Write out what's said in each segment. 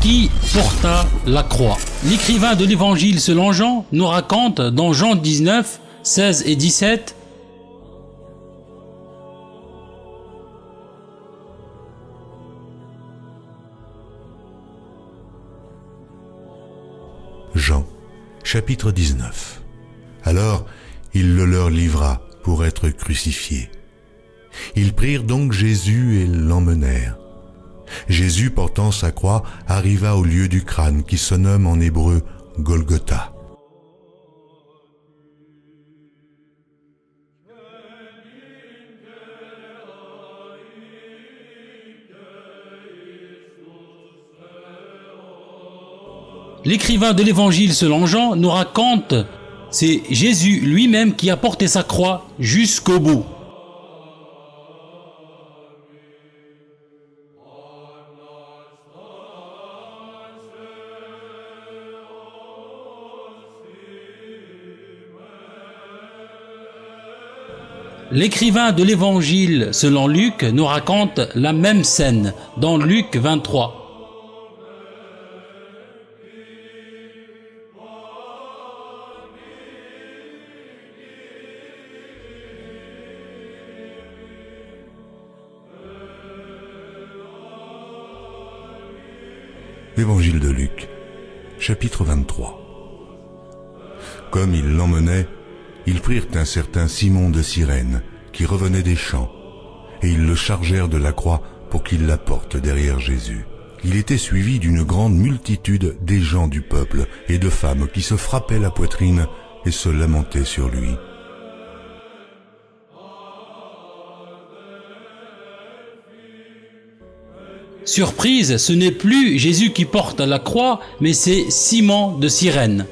qui porta la croix. L'écrivain de l'évangile selon Jean nous raconte dans Jean 19, 16 et 17 Jean, chapitre 19. Alors, il le leur livra pour être crucifié. Ils prirent donc Jésus et l'emmenèrent. Jésus, portant sa croix, arriva au lieu du crâne qui se nomme en hébreu Golgotha. L'écrivain de l'évangile selon Jean nous raconte, c'est Jésus lui-même qui a porté sa croix jusqu'au bout. L'écrivain de l'évangile selon Luc nous raconte la même scène dans Luc 23. Évangile de Luc, chapitre 23. Comme ils l'emmenaient, ils prirent un certain Simon de Cyrène, qui revenait des champs, et ils le chargèrent de la croix pour qu'il la porte derrière Jésus. Il était suivi d'une grande multitude des gens du peuple et de femmes qui se frappaient la poitrine et se lamentaient sur lui. Surprise, ce n'est plus Jésus qui porte la croix, mais c'est Simon de Cyrène.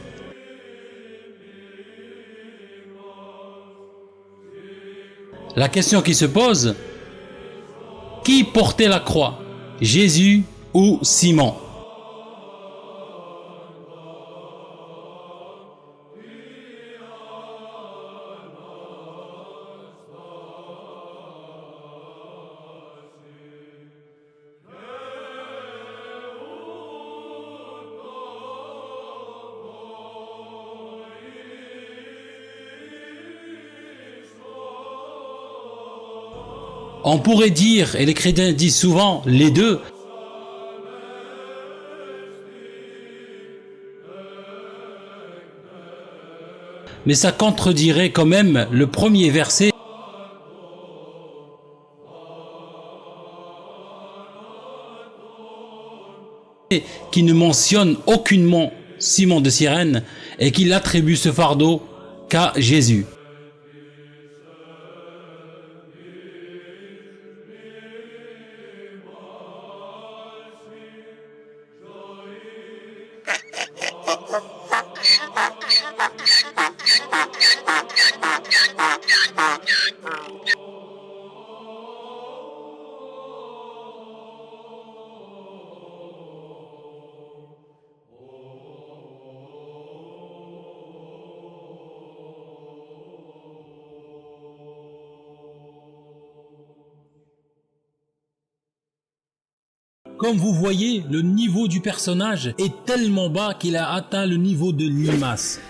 La question qui se pose, qui portait la croix, Jésus ou Simon? On pourrait dire, et les chrétiens disent souvent, les deux. Mais ça contredirait quand même le premier verset qui ne mentionne aucunement Simon de Cyrène et qu'il attribue ce fardeau qu'à Jésus. Comme vous voyez, le niveau du personnage est tellement bas qu'il a atteint le niveau de limace.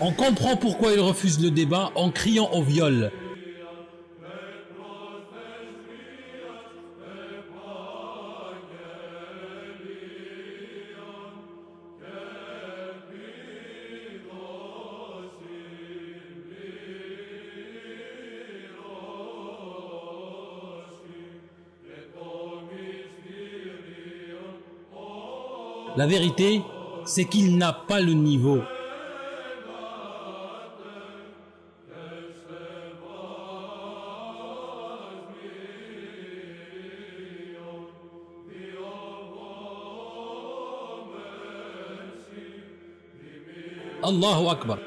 On comprend pourquoi il refuse le débat en criant au viol. La vérité, c'est qu'il n'a pas le niveau. Allahu Akbar.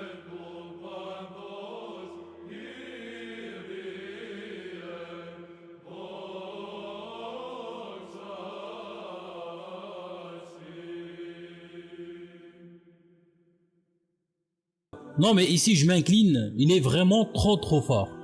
Non mais ici je m'incline, il est vraiment trop fort.